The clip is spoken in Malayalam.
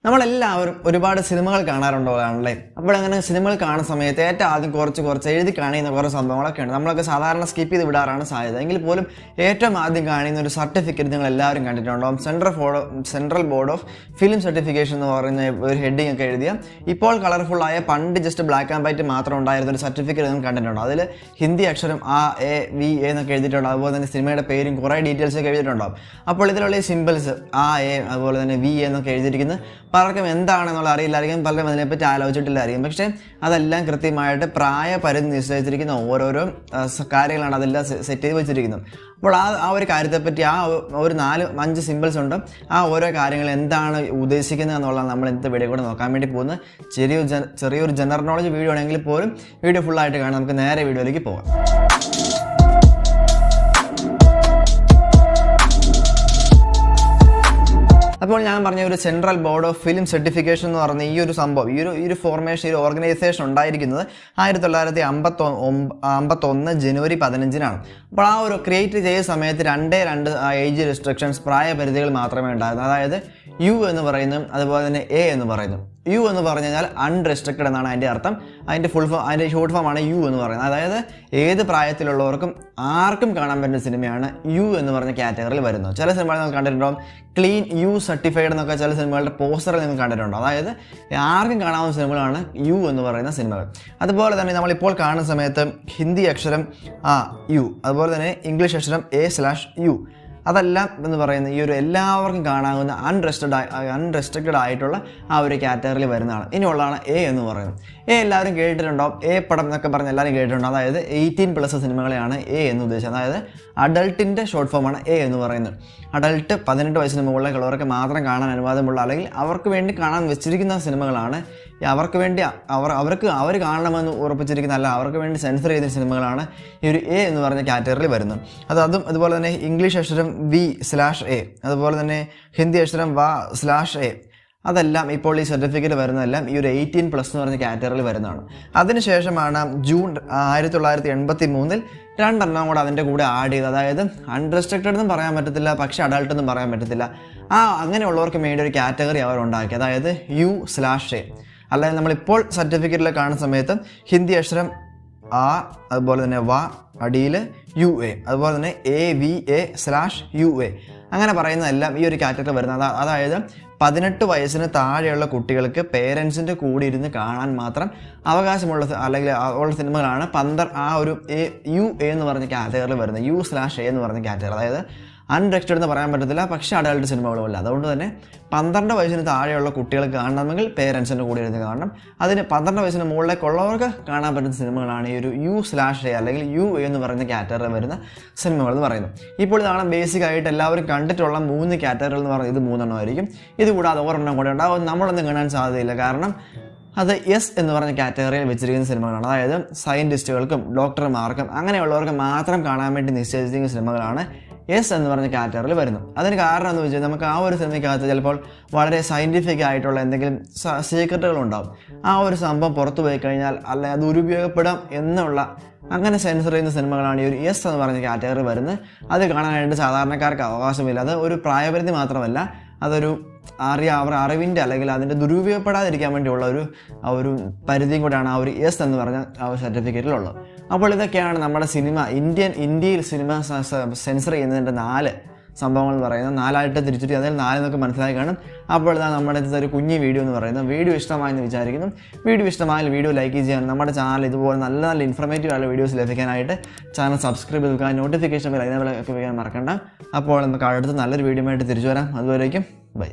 നമ്മളെല്ലാവരും ഒരുപാട് സിനിമകൾ കാണാറുണ്ടോളാണല്ലേ. അപ്പോൾ അങ്ങനെ സിനിമകൾ കാണുന്ന സമയത്ത് ഏറ്റവും ആദ്യം കുറച്ച് എഴുതി കാണിക്കുന്ന കുറേ സംഭവങ്ങളൊക്കെ ഉണ്ട്. നമ്മളൊക്കെ സാധാരണ സ്കിപ്പ് ചെയ്ത് വിടാറാണ് സാധ്യത. എങ്കിൽ പോലും ഏറ്റവും ആദ്യം കാണിക്കുന്ന ഒരു സർട്ടിഫിക്കറ്റ് നിങ്ങൾ എല്ലാവരും കണ്ടിട്ടുണ്ടാവും. Central board of film certification എന്ന് പറയുന്ന ഒരു ഹെഡിങ് ഒക്കെ എഴുതിയ ഇപ്പോൾ കളർഫുള്ളായ പണ്ട് ജസ്റ്റ് ബ്ലാക്ക് ആൻഡ് വൈറ്റ് മാത്രം ഉണ്ടായിരുന്ന ഒരു സർട്ടിഫിക്കറ്റ് നിങ്ങൾ കണ്ടിട്ടുണ്ടോ. അതിൽ ഹിന്ദി അക്ഷരം AVA എന്നൊക്കെ എഴുതിയിട്ടുണ്ടോ. അതുപോലെ തന്നെ സിനിമയുടെ പേരും കുറേ ഡീറ്റെയിൽസ് ഒക്കെ എഴുതിയിട്ടുണ്ടാവും. അപ്പോൾ ഇതിലുള്ള ഈ സിമ്പിൾസ് AA അതുപോലെ തന്നെ VA എന്നൊക്കെ എഴുതിയിരിക്കുന്നത് പലർക്കും എന്താണെന്നുള്ള അറിയില്ലായിരിക്കും, പലരും അതിനെപ്പറ്റി ആലോചിച്ചിട്ടില്ലായിരിക്കും. പക്ഷേ അതെല്ലാം കൃത്യമായിട്ട് പ്രായപരിധി നിശ്ചയിച്ചിരിക്കുന്ന ഓരോരോ കാര്യങ്ങളാണ് അതെല്ലാം സെറ്റ് ചെയ്ത് വെച്ചിരിക്കുന്നത്. അപ്പോൾ ആ ഒരു കാര്യത്തെപ്പറ്റി ഒരു 4-5 സിമ്പിൾസ് ഉണ്ട്. ആ ഓരോ കാര്യങ്ങൾ എന്താണ് ഉദ്ദേശിക്കുന്നത് എന്നുള്ളത് നമ്മൾ ഇന്നത്തെ വീഡിയോ കൂടെ നോക്കാൻ വേണ്ടി പോകുന്നത്. ചെറിയൊരു ജനറൽ നോളജ് വീഡിയോ ആണെങ്കിൽ പോലും വീഡിയോ ഫുള്ളായിട്ട് കാണാം. നമുക്ക് നേരെ വീഡിയോയിലേക്ക് പോകാം. അപ്പോൾ ഞാൻ പറഞ്ഞ ഒരു central board of film certification എന്ന് പറഞ്ഞ ഈ ഒരു സംഭവം, ഈ ഒരു ഫോർമേഷൻ, ഈ ഒരു ഓർഗനൈസേഷൻ ഉണ്ടായിരിക്കുന്നത് 1951 ജനുവരി 15-നാണ്. അപ്പോൾ ആ ഒരു ക്രിയേറ്റ് ചെയ്ത സമയത്ത് 2 ഏജ് റെസ്ട്രിക്ഷൻസ്, പ്രായപരിധികൾ മാത്രമേ ഉണ്ടായിരുന്നു. അതായത് U എന്ന് പറയുന്നു, അതുപോലെ തന്നെ A എന്ന് പറയുന്നു. U എന്ന് പറഞ്ഞു കഴിഞ്ഞാൽ അൺറെസ്ട്രിക്റ്റഡ് എന്നാണ് അതിൻ്റെ അർത്ഥം. അതിൻ്റെ ഷോർട്ട് ഫോം ആണ് U എന്ന് പറയുന്നത്. അതായത് ഏത് പ്രായത്തിലുള്ളവർക്കും ആർക്കും കാണാൻ പറ്റുന്ന സിനിമയാണ് U എന്ന് പറഞ്ഞ കാറ്റഗറിയിൽ വരുന്നത്. ചില സിനിമകൾ നിങ്ങൾ കണ്ടിട്ടുണ്ടാവും, ക്ലീൻ U സർട്ടിഫൈഡ് എന്നൊക്കെ ചില സിനിമകളുടെ പോസ്റ്ററിൽ നിങ്ങൾ കണ്ടിട്ടുണ്ടോ. അതായത് ആർക്കും കാണാവുന്ന സിനിമകളാണ് U എന്ന് പറയുന്ന സിനിമകൾ. അതുപോലെ തന്നെ നമ്മളിപ്പോൾ കാണുന്ന സമയത്ത് ഹിന്ദി അക്ഷരം U, അതുപോലെ തന്നെ ഇംഗ്ലീഷ് അക്ഷരം A/U, അതെല്ലാം എന്ന് പറയുന്ന ഈ ഒരു എല്ലാവർക്കും കാണാവുന്ന അൺറെസ്ട്രിക്റ്റഡ് ആയിട്ടുള്ള ആ ഒരു കാറ്റഗറിയിൽ വരുന്നതാണ്. ഇനിയുള്ളതാണ് A എന്ന് പറയുന്നത്. A എല്ലാവരും കേട്ടിട്ടുണ്ടാവും. A പടം എന്നൊക്കെ പറഞ്ഞ് എല്ലാവരും കേട്ടിട്ടുണ്ടാവും. അതായത് 18+ സിനിമകളെയാണ് A എന്ന് ഉദ്ദേശിച്ചത്. അതായത് അഡൾട്ടിൻ്റെ ഷോർട്ട് ഫോമാണ് A എന്ന് പറയുന്നത്. അഡൾട്ട് 18 വയസ്സിന് മുകളിലേക്കുള്ളവർക്ക് മാത്രം കാണാൻ അനുവാദമുള്ള, അല്ലെങ്കിൽ അവർക്ക് വേണ്ടി കാണാൻ വെച്ചിരിക്കുന്ന സിനിമകളാണ്. അവർക്ക് വേണ്ടി അവർ കാണണമെന്ന് ഉറപ്പിച്ചിരിക്കുന്ന, അല്ല അവർക്ക് വേണ്ടി സെൻസർ ചെയ്ത സിനിമകളാണ് ഈ ഒരു A എന്ന് പറഞ്ഞ കാറ്റഗറിയിൽ വരുന്നത്. അതുപോലെ തന്നെ ഇംഗ്ലീഷ് അക്ഷരം V/A, അതുപോലെ തന്നെ ഹിന്ദി അക്ഷരം V/A, അതെല്ലാം ഇപ്പോൾ ഈ സർട്ടിഫിക്കറ്റ് വരുന്നതെല്ലാം ഈ ഒരു 18+ എന്ന് പറഞ്ഞ കാറ്റഗറിയിൽ വരുന്നതാണ്. അതിനുശേഷമാണ് ജൂൺ 1983 2 കൂടെ അതിൻ്റെ കൂടെ ആഡ് ചെയ്ത്. അതായത് അൺറെസ്ട്രിക്റ്റഡ് എന്നും പറയാൻ പറ്റത്തില്ല, പക്ഷേ അഡൾട്ട് എന്നും പറയാൻ പറ്റത്തില്ല. അങ്ങനെയുള്ളവർക്ക് വേണ്ടി ഒരു കാറ്റഗറി അവർ ഉണ്ടാക്കി. അതായത് U/A. അല്ലാതെ നമ്മളിപ്പോൾ സർട്ടിഫിക്കറ്റിൽ കാണുന്ന സമയത്ത് ഹിന്ദി അക്ഷരം A, അതുപോലെ തന്നെ അടിയിൽ UA, അതുപോലെ തന്നെ AVA/UA, അങ്ങനെ പറയുന്നതെല്ലാം ഈ ഒരു കാറ്റഗറി വരുന്നത്. അതായത് 18 വയസ്സിന് താഴെയുള്ള കുട്ടികൾക്ക് പേരൻസിൻ്റെ കൂടെ ഇരുന്ന് കാണാൻ മാത്രം അവകാശമുള്ള, അല്ലെങ്കിൽ ഉള്ള സിനിമകളാണ് UA എന്ന് പറഞ്ഞ കാറ്റഗറിയിൽ വരുന്നത്. U/A എന്ന് പറഞ്ഞ കാറ്റഗറി. അതായത് അൺറെസ്ട്രിക്റ്റഡ് എന്ന് പറയാൻ പറ്റത്തില്ല, പക്ഷേ അഡൾട്ട് സിനിമകളുമല്ല. അതുകൊണ്ട് തന്നെ 12 വയസ്സിന് താഴെയുള്ള കുട്ടികൾക്ക് കാണണമെങ്കിൽ പേരൻസിൻ്റെ കൂടെ ഇരുന്ന് കാണണം. അതിന് 12 വയസ്സിന് മുകളിലേക്കുള്ളവർക്ക് കാണാൻ പറ്റുന്ന സിനിമകളാണ് ഈ ഒരു U/A അല്ലെങ്കിൽ UA എന്ന് പറയുന്ന കാറ്റഗറിയിൽ വരുന്ന സിനിമകൾ എന്ന് പറയുന്നത്. ഇപ്പോൾ ഇതാണ് ബേസിക് ആയിട്ട് എല്ലാവരും കണ്ടിട്ടുള്ള 3 കാറ്റഗറികൾ എന്ന് പറയുന്നത്. ഇത് 3 ആയിരിക്കും. ഇത് കൂടാതെ ഒരെണ്ണം കൂടെ ഉണ്ടാവും, നമ്മളൊന്നും കാണാൻ സാധ്യതയില്ല. കാരണം അത് S എന്ന് പറഞ്ഞ കാറ്റഗറിയിൽ വെച്ചിരിക്കുന്ന സിനിമകളാണ്. അതായത് സയൻറ്റിസ്റ്റുകൾക്കും ഡോക്ടർമാർക്കും അങ്ങനെയുള്ളവർക്ക് മാത്രം കാണാൻ വേണ്ടി നിശ്ചയിച്ചിരിക്കുന്ന സിനിമകളാണ് S എന്ന് പറഞ്ഞ കാറ്റഗറിയിൽ വരുന്നു. അതിന് കാരണം എന്ന് വെച്ചാൽ നമുക്ക് ആ ഒരു സിനിമയ്ക്കകത്ത് ചിലപ്പോൾ വളരെ സയൻറ്റിഫിക് ആയിട്ടുള്ള എന്തെങ്കിലും സീക്രട്ടുകളുണ്ടാവും. ആ ഒരു സംഭവം പുറത്തു പോയി കഴിഞ്ഞാൽ അല്ലെങ്കിൽ അത് ദുരുപയോഗപ്പെടാം എന്നുള്ള അങ്ങനെ സെൻസർ ചെയ്യുന്ന സിനിമകളാണ് ഈ ഒരു S എന്ന് പറഞ്ഞ കാറ്റഗറി വരുന്നത്. അത് കാണാനായിട്ട് സാധാരണക്കാർക്ക് അവകാശമില്ല. അത് ഒരു പ്രായപരിധി മാത്രമല്ല, അതൊരു അറിവിൻ്റെ അല്ലെങ്കിൽ അതിൻ്റെ ദുരുപയോഗപ്പെടാതിരിക്കാൻ വേണ്ടിയുള്ള ഒരു പരിധിയും കൂടെയാണ് ആ ഒരു S എന്ന് പറഞ്ഞ ആ ഒരു സർട്ടിഫിക്കറ്റിലുള്ളത്. അപ്പോൾ ഇതൊക്കെയാണ് നമ്മുടെ ഇന്ത്യയിൽ സിനിമ സെൻസർ ചെയ്യുന്നതിൻ്റെ 4 സംഭവങ്ങൾ എന്ന് പറയുന്നത്. 4 തിരിച്ചിട്ട് അതിൽ 4 എന്നൊക്കെ മനസ്സിലാക്കി കാണും. അപ്പോൾ ഇതാണ് നമ്മുടെ ഒരു കുഞ്ഞു വീഡിയോ എന്ന് പറയുന്നത്. വീഡിയോ ഇഷ്ടമായെന്ന് വിചാരിക്കുന്നു. വീഡിയോ ഇഷ്ടമായാൽ വീഡിയോ ലൈക്ക് ചെയ്യാൻ, നമ്മുടെ ചാനൽ ഇതുപോലെ നല്ല ഇൻഫർമേറ്റീവ് ആയിട്ടുള്ള വീഡിയോസ് ലഭിക്കാനായിട്ട് ചാനൽ സബ്സ്ക്രൈബ് ചെയ്ത് നോട്ടിഫിക്കേഷൻ ബെൽ അതിനൊക്കെ വയ്ക്കാൻ മറക്കണ്ട. അപ്പോൾ നമുക്ക് അടുത്ത് നല്ലൊരു വീഡിയോ ആയിട്ട് തിരിച്ചു വരാം. അതുവരേക്കും ബൈ.